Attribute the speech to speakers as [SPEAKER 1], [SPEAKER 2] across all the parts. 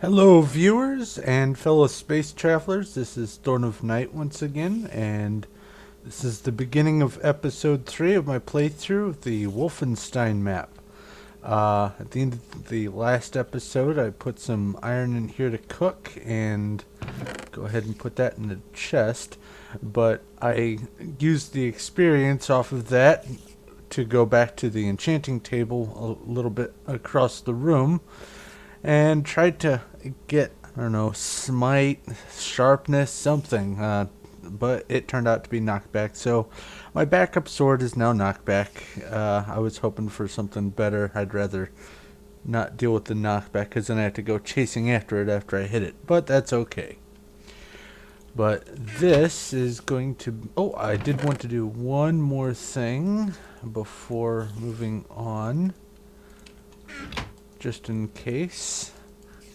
[SPEAKER 1] Hello, viewers and fellow space travelers. This is Thorn of Night once again, and this is the beginning of episode 3 of my playthrough of the Wolfenstein map. At the end of the last episode, I put some iron in here to cook, and go ahead and put that in the chest. But I used the experience off of that to go back to the enchanting table a little bit across the room and tried to get, I don't know, smite, sharpness, something, but it turned out to be knockback, so my backup sword is now knockback. I was hoping for something better. I'd rather not deal with the knockback, because then I have to go chasing after it after I hit it, but that's okay. But this is going to... Oh, I did want to do one more thing before moving on, just in case.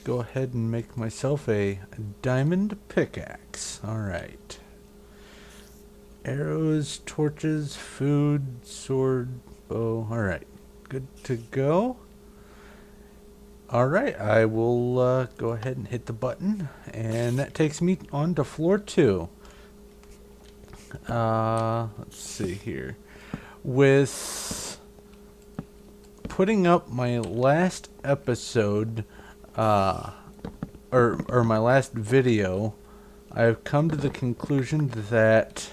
[SPEAKER 1] Go ahead and make myself a diamond pickaxe. Alright. Arrows, torches, food, sword, bow. Alright. Good to go. Alright, I will go ahead and hit the button. And that takes me on to floor 2. Let's see here. With putting up my last episode, or my last video, I've come to the conclusion that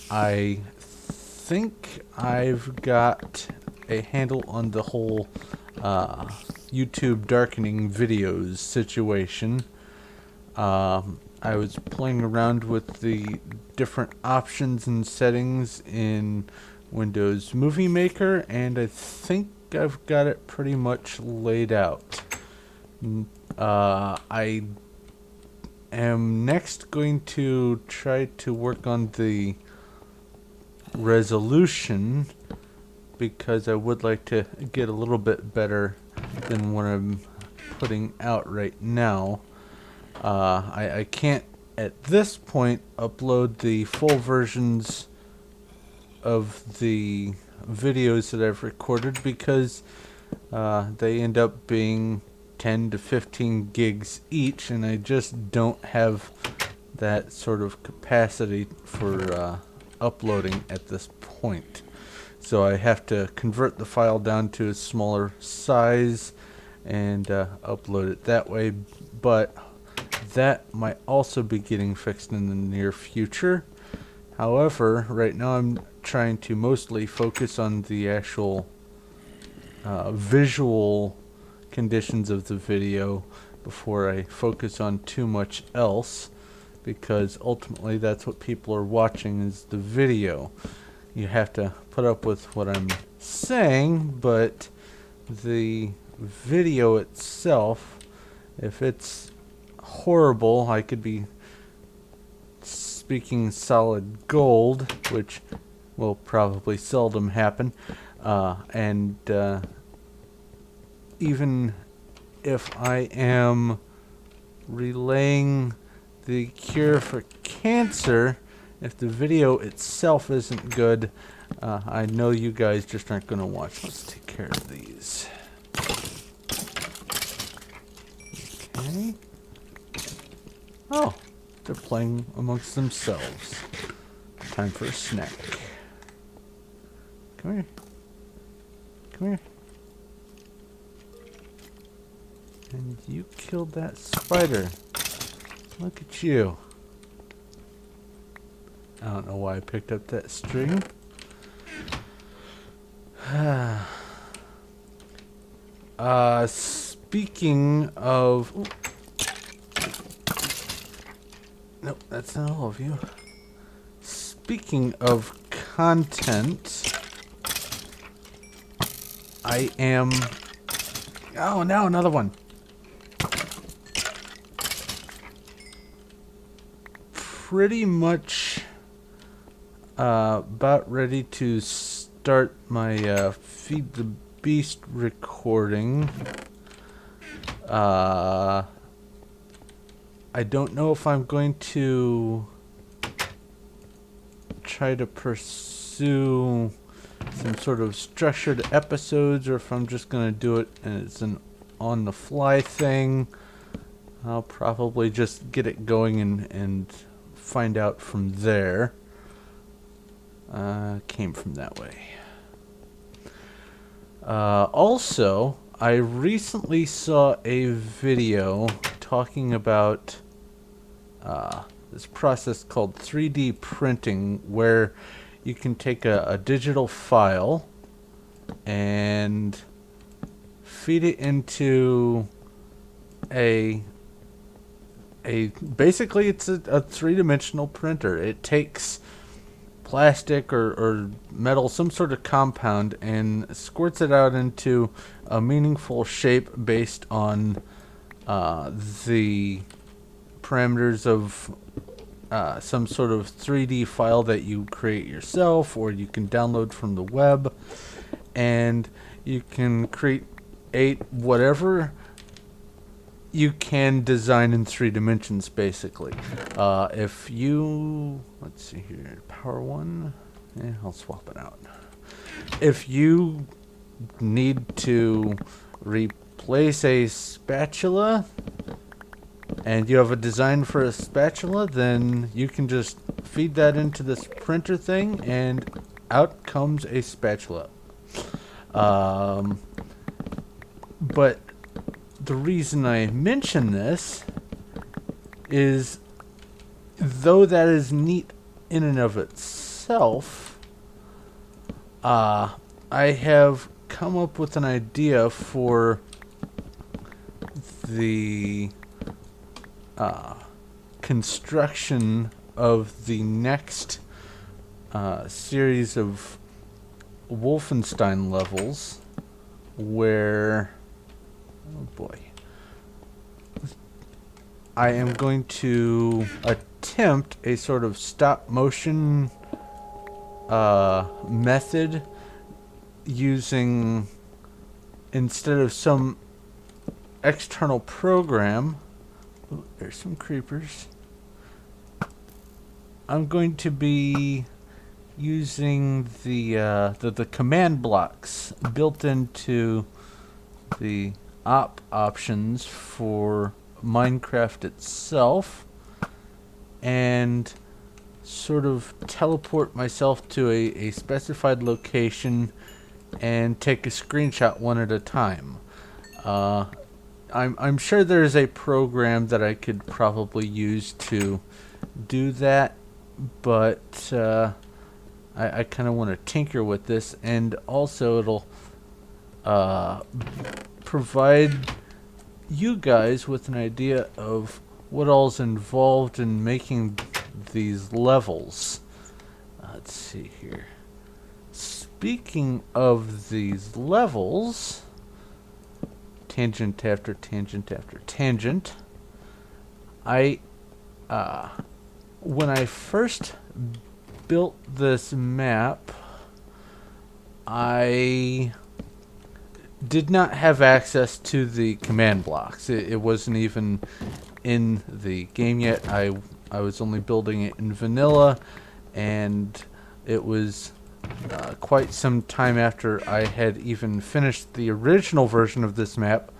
[SPEAKER 1] I think I've got a handle on the whole YouTube darkening videos situation. I was playing around with the different options and settings in Windows Movie Maker, and I think I've got it pretty much laid out. I am next going to try to work on the resolution, because I would like to get a little bit better than what I'm putting out right now. I can't at this point upload the full versions of the videos that I've recorded, because they end up being 10 to 15 gigs each, and I just don't have that sort of capacity for uploading at this point. So I have to convert the file down to a smaller size and upload it that way, but that might also be getting fixed in the near future. However, right now I'm trying to mostly focus on the actual visual conditions of the video before I focus on too much else, because ultimately that's what people are watching, is the video. You have to put up with what I'm saying, but the video itself, if it's horrible, I could be speaking solid gold, which will probably seldom happen, and even if I am relaying the cure for cancer, if the video itself isn't good, I know you guys just aren't going to watch. Let's take care of these. Okay. Oh, they're playing amongst themselves. Time for a snack. Come here. Come here. And you killed that spider. Look at you. I don't know why I picked up that string. Speaking of... Ooh. Nope, that's not all of you. Speaking of content, I am... Oh, now another one. Pretty much about ready to start my Feed the Beast recording. I don't know if I'm going to try to pursue some sort of structured episodes, or if I'm just going to do it and it's an on the fly thing. I'll probably just get it going and find out from there. Came from that way. Also, I recently saw a video talking about this process called 3D printing, where you can take a digital file and feed it into basically it's a three-dimensional printer. It takes plastic or metal, some sort of compound, and squirts it out into a meaningful shape based on the parameters of some sort of 3D file that you create yourself, or you can download from the web, and you can create whatever you can design in 3 dimensions, basically. If you, let's see here, power one, I'll swap it out. If you need to replace a spatula and you have a design for a spatula, then you can just feed that into this printer thing and out comes a spatula. But the reason I mention this is, though that is neat in and of itself, I have come up with an idea for the construction of the next series of Wolfenstein levels, where, oh boy, I am going to attempt a sort of stop motion method using, instead of some external program, ooh, there's some creepers, I'm going to be using the command blocks built into the options for Minecraft itself, and sort of teleport myself to a specified location and take a screenshot one at a time. I'm sure there's a program that I could probably use to do that, but I kind of want to tinker with this, and also it'll provide you guys with an idea of what all's involved in making these levels. Let's see here. Speaking of these levels, tangent after tangent after tangent, when I first built this map, I did not have access to the command blocks. It wasn't even in the game yet. I was only building it in vanilla, and it was quite some time after I had even finished the original version of this map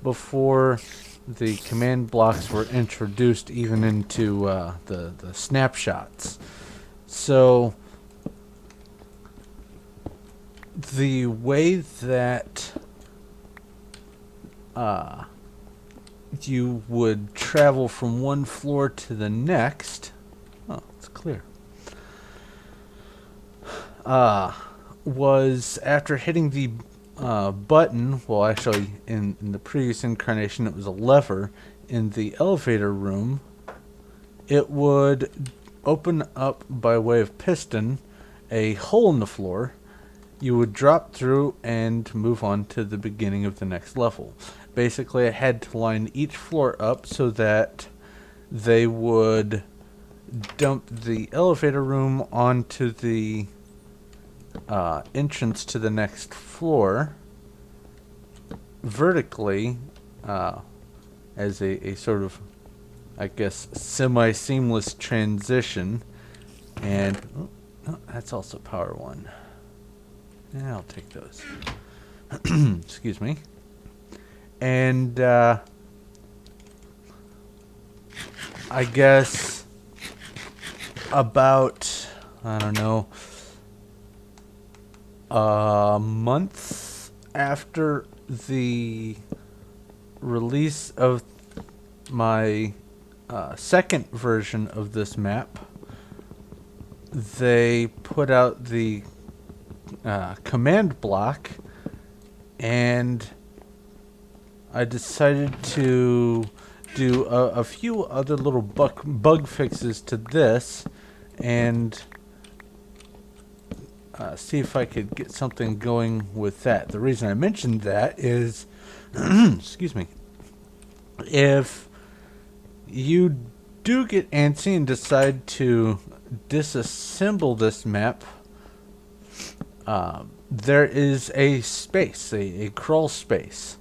[SPEAKER 1] before the command blocks were introduced even into the snapshots. So the way that you would travel from one floor to the next, oh, it's clear, was after hitting the button, well, actually in the previous incarnation it was a lever in the elevator room, it would open up by way of piston a hole in the floor. You would drop through and move on to the beginning of the next level. Basically, I had to line each floor up so that they would dump the elevator room onto the entrance to the next floor vertically, as a sort of, I guess, semi-seamless transition. And oh, that's also power one. Yeah, I'll take those. Excuse me. And I guess about, I don't know, a month after the release of my second version of this map, they put out the command block, and I decided to do a few other little bug fixes to this, and see if I could get something going with that. The reason I mentioned that is, excuse me, if you do get antsy and decide to disassemble this map, there is a space, a crawl space,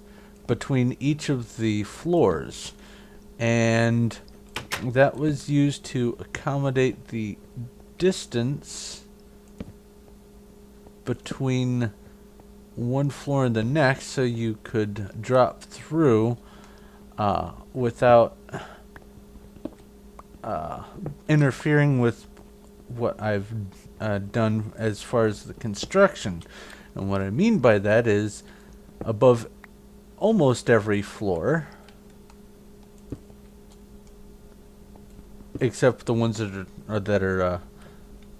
[SPEAKER 1] between each of the floors, and that was used to accommodate the distance between one floor and the next, so you could drop through without interfering with what I've done as far as the construction. And what I mean by that is, above almost every floor, except the ones that are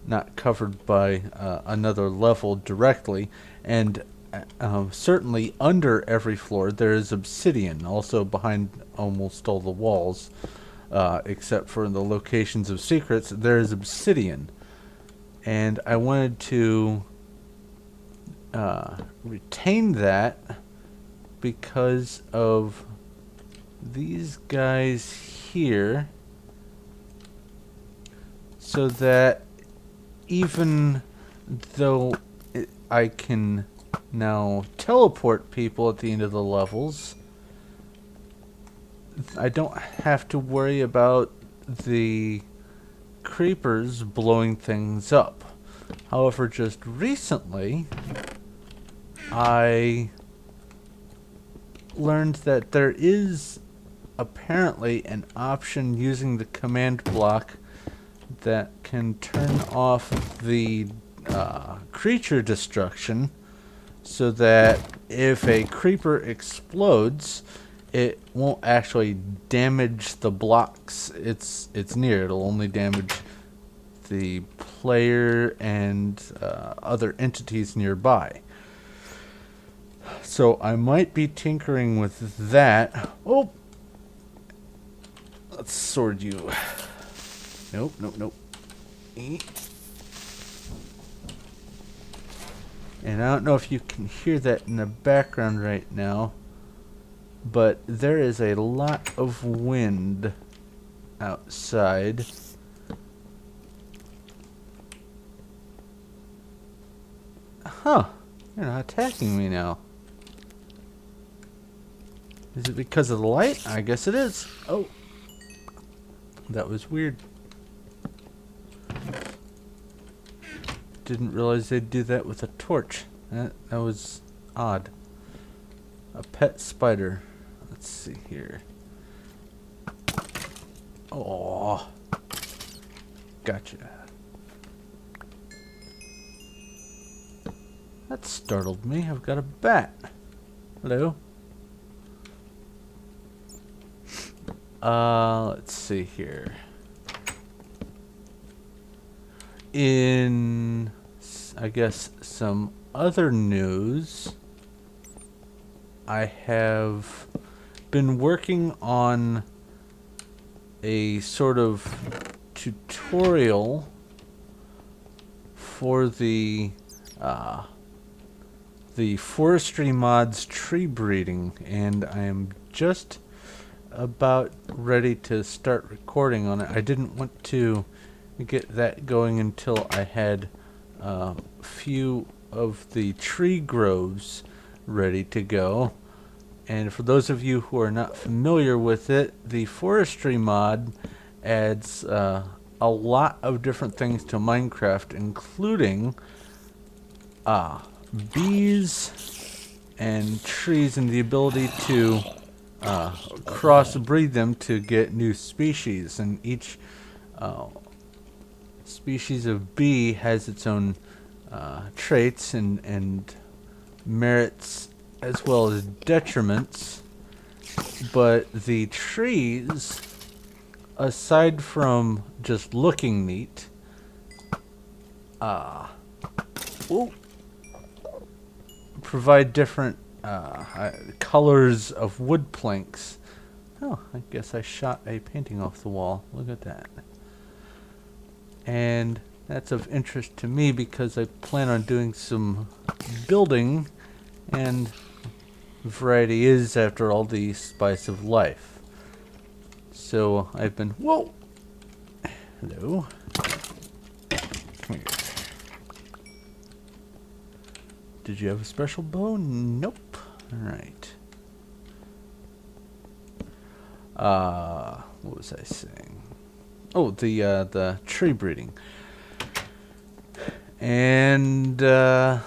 [SPEAKER 1] not covered by another level directly, and certainly under every floor there is obsidian, also behind almost all the walls, except for in the locations of secrets there is obsidian. And I wanted to retain that because of these guys here, so that even though I can now teleport people at the end of the levels, I don't have to worry about the creepers blowing things up. However, just recently I learned that there is apparently an option using the command block that can turn off the creature destruction, so that if a creeper explodes, it won't actually damage the blocks it's near. It'll only damage the player and other entities nearby. So I might be tinkering with that. Oh! Let's sword you. Nope, nope, nope. And I don't know if you can hear that in the background right now, but there is a lot of wind outside. Huh. You're not attacking me now. Is it because of the light? I guess it is. Oh. That was weird. Didn't realize they'd do that with a torch. That was odd. A pet spider. Let's see here. Oh, gotcha. That startled me. I've got a bat. Hello. Let's see here. In, I guess, some other news, I have been working on a sort of tutorial for the forestry mods tree breeding, and I am just about ready to start recording on it. I didn't want to get that going until I had a few of the tree groves ready to go. And for those of you who are not familiar with it, the forestry mod adds a lot of different things to Minecraft, including bees and trees, and the ability to crossbreed them to get new species, and each uh, species of bee has its own traits and merits as well as detriments. But the trees, aside from just looking neat, provide different colors of wood planks. Oh, I guess I shot a painting off the wall. Look at that. And that's of interest to me because I plan on doing some building, and variety is, after all, the spice of life. So I've been... Whoa! Hello. Come here. Did you have a special bow? Nope. Alright. What was I saying? Oh, the tree breeding. And, I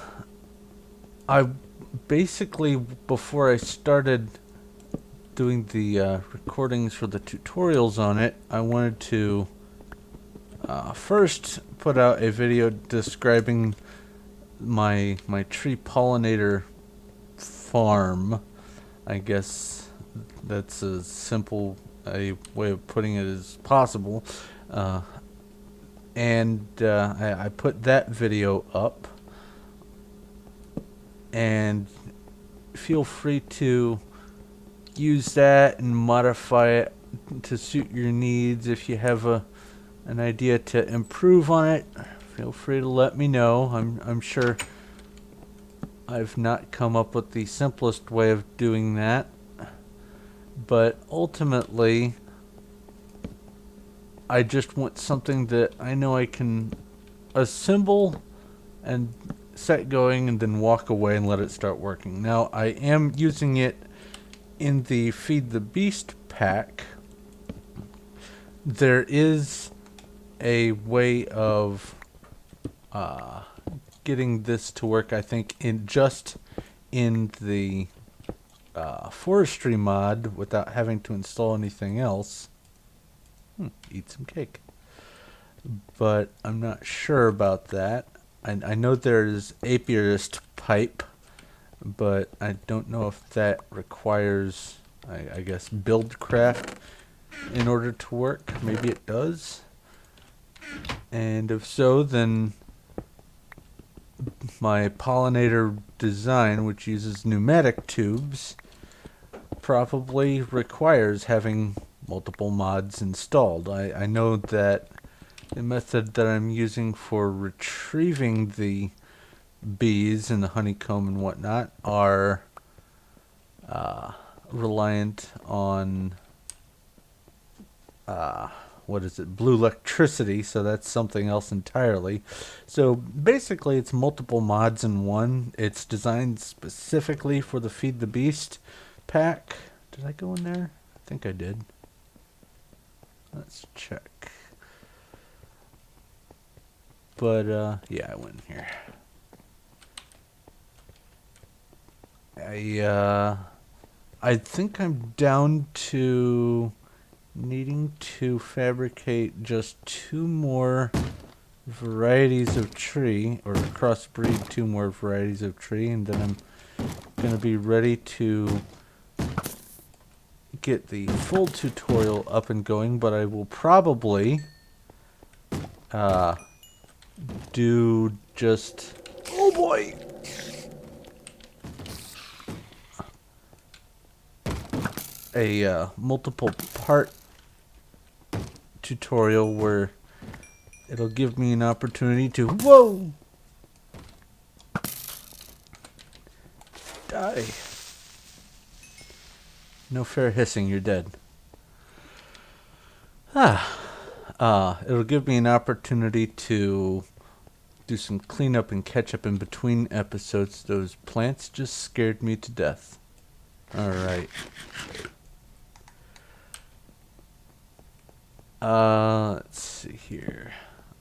[SPEAKER 1] basically, before I started doing the recordings for the tutorials on it, I wanted to first put out a video describing my tree pollinator farm. I guess that's as simple a way of putting it as possible. And I put that video up, and feel free to use that and modify it to suit your needs. If you have an idea to improve on it, feel free to let me know. I'm sure I've not come up with the simplest way of doing that, but ultimately I just want something that I know I can assemble and set going and then walk away and let it start working. Now, I am using it in the Feed the Beast pack. There is a way of getting this to work, I think, in the forestry mod without having to install anything else. Eat some cake. But I'm not sure about that. I know there's apiarist pipe, but I don't know if that requires, I guess, buildcraft in order to work. Maybe it does. And if so, then my pollinator design, which uses pneumatic tubes, probably requires having multiple mods installed. I know that the method that I'm using for retrieving the bees and the honeycomb and whatnot are reliant on blue electricity, so that's something else entirely. So basically it's multiple mods in one. It's designed specifically for the Feed the Beast pack. Did I go in there? I think I did. Let's check. But yeah, I went in here. I think I'm down to needing to fabricate just 2 more varieties of tree, or crossbreed 2 more varieties of tree, and then I'm gonna be ready to get the full tutorial up and going. But I will probably do just, oh boy, a multiple part tutorial where it'll give me an opportunity to, whoa, die. No fair hissing, you're dead. It'll give me an opportunity to do some cleanup and catch up in between episodes. Those plants just scared me to death. Alright. Let's see here.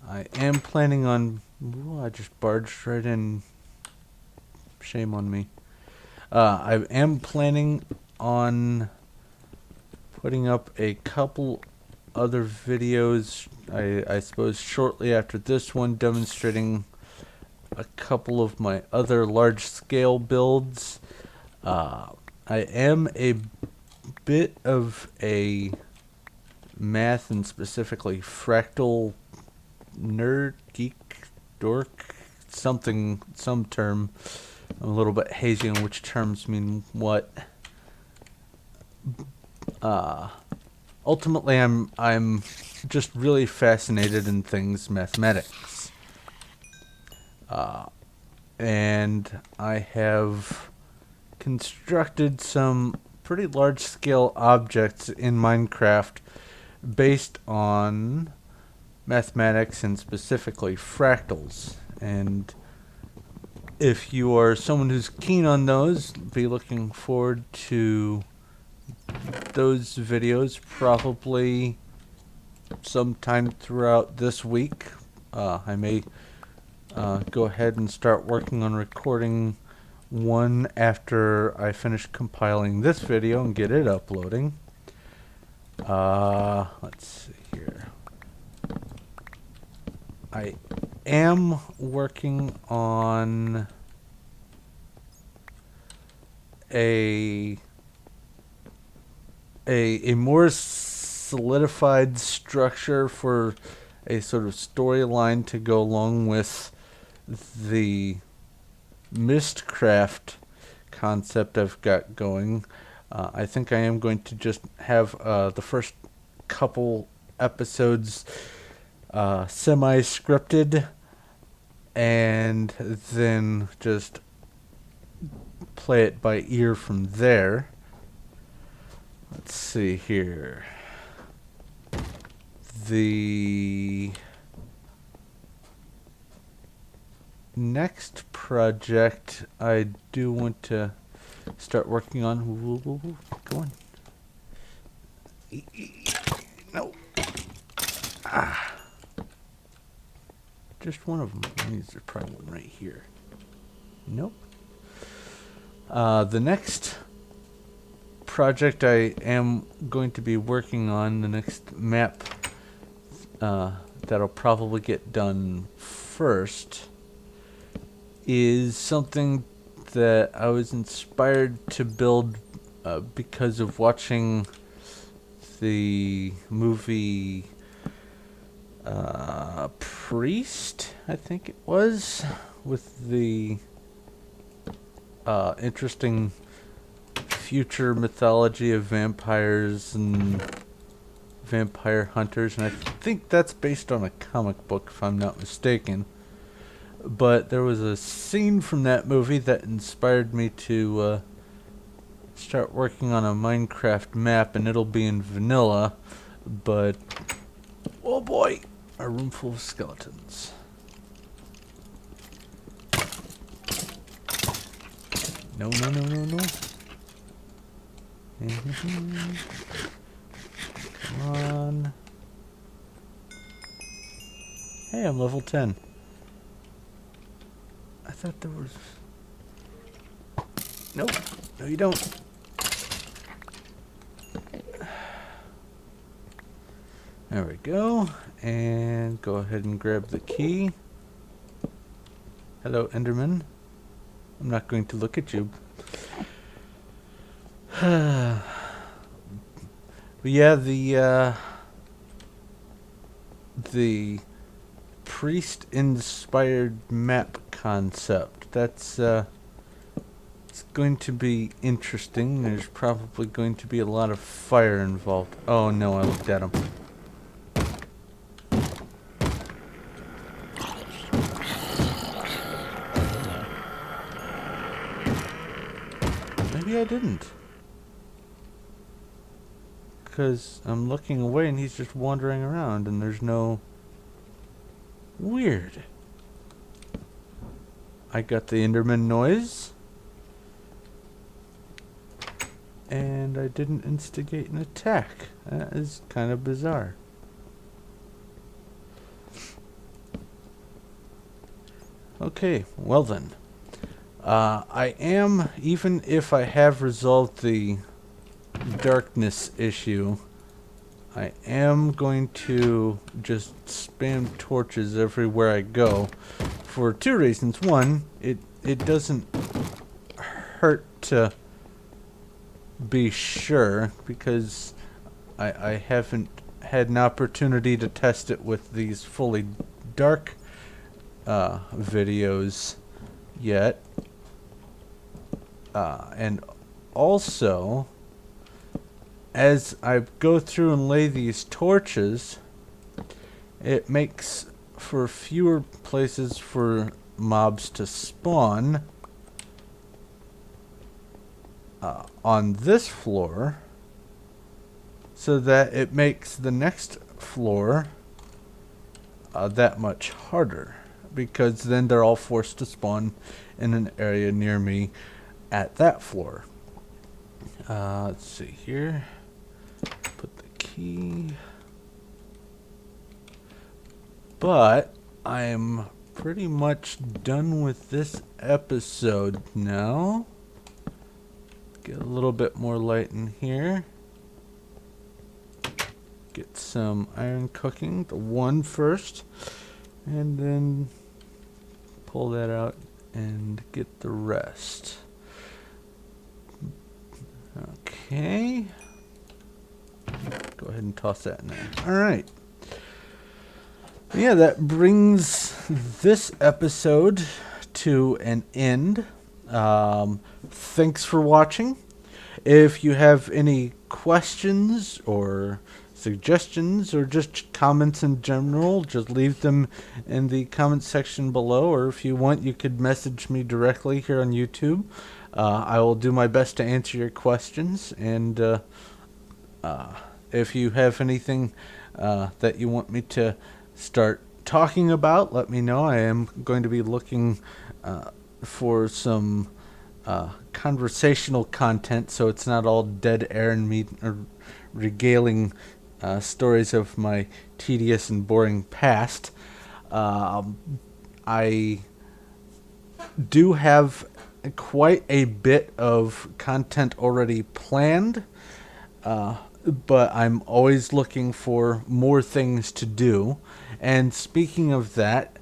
[SPEAKER 1] I am planning on... Ooh, I just barged right in. Shame on me. I am planning on putting up a couple other videos, I suppose shortly after this one, demonstrating a couple of my other large-scale builds. I am a bit of a math and specifically fractal nerd, geek, dork, something, some term. I'm a little bit hazy on which terms mean what. Ultimately, I'm just really fascinated in things mathematics. And I have constructed some pretty large-scale objects in Minecraft based on mathematics and specifically fractals. And if you are someone who's keen on those, be looking forward to those videos probably sometime throughout this week. I may go ahead and start working on recording one after I finish compiling this video and get it uploading. Let's see here. I am working on a more solidified structure for a sort of storyline to go along with the Mistcraft concept I've got going. I think I am going to just have the first couple episodes semi-scripted and then just play it by ear from there. Let's see here. The next project I do want to start working on. Go on. No. Just one of them. There's probably one right here. Nope. The next project I am going to be working on, the next map that'll probably get done first, is something that I was inspired to build because of watching the movie Priest, I think it was, with the interesting future mythology of vampires and vampire hunters, and I think that's based on a comic book if I'm not mistaken. But there was a scene from that movie that inspired me to start working on a Minecraft map, and it'll be in vanilla, but oh boy, a room full of skeletons. No. Come on. Hey, I'm level 10. I thought there was... Nope. No, you don't. There we go. And go ahead and grab the key. Hello, Enderman. I'm not going to look at you. But yeah, the priest-inspired map concept. That's it's going to be interesting. There's probably going to be a lot of fire involved. Oh no, I looked at him. Maybe I didn't. Because I'm looking away and he's just wandering around and there's no... Weird. I got the Enderman noise. And I didn't instigate an attack. That is kind of bizarre. Okay, well then. I am, even if I have resolved the darkness issue, I am going to just spam torches everywhere I go for two reasons. One, it doesn't hurt to be sure, because I haven't had an opportunity to test it with these fully dark videos yet. And also, as I go through and lay these torches, it makes for fewer places for mobs to spawn on this floor, so that it makes the next floor that much harder, because then they're all forced to spawn in an area near me at that floor. Let's see here. Put the key. But I'm pretty much done with this episode now. Get a little bit more light in here. Get some iron cooking, the one first, and then pull that out and get the rest. Okay. Go ahead and toss that in there. Alright. Yeah, that brings this episode to an end. Thanks for watching. If you have any questions or suggestions or just comments in general, just leave them in the comment section below, or if you want, you could message me directly here on YouTube. I will do my best to answer your questions, and if you have anything that you want me to start talking about, let me know. I am going to be looking for some conversational content, so it's not all dead air and me regaling stories of my tedious and boring past. I do have quite a bit of content already planned, but I'm always looking for more things to do. And speaking of that,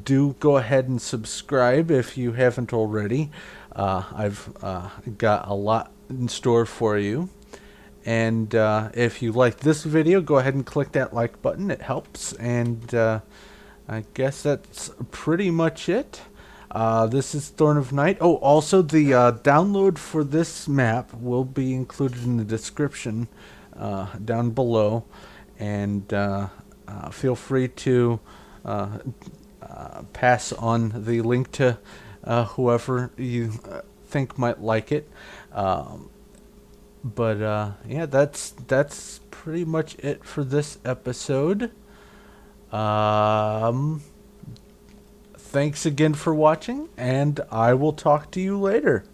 [SPEAKER 1] do go ahead and subscribe if you haven't already. I've got a lot in store for you. And if you like this video, go ahead and click that like button. It helps. And I guess that's pretty much it. This is Thorn of Night. Oh, also the download for this map will be included in the description down below. And feel free to pass on the link to whoever you think might like it. But yeah, that's pretty much it for this episode. Thanks again for watching, and I will talk to you later.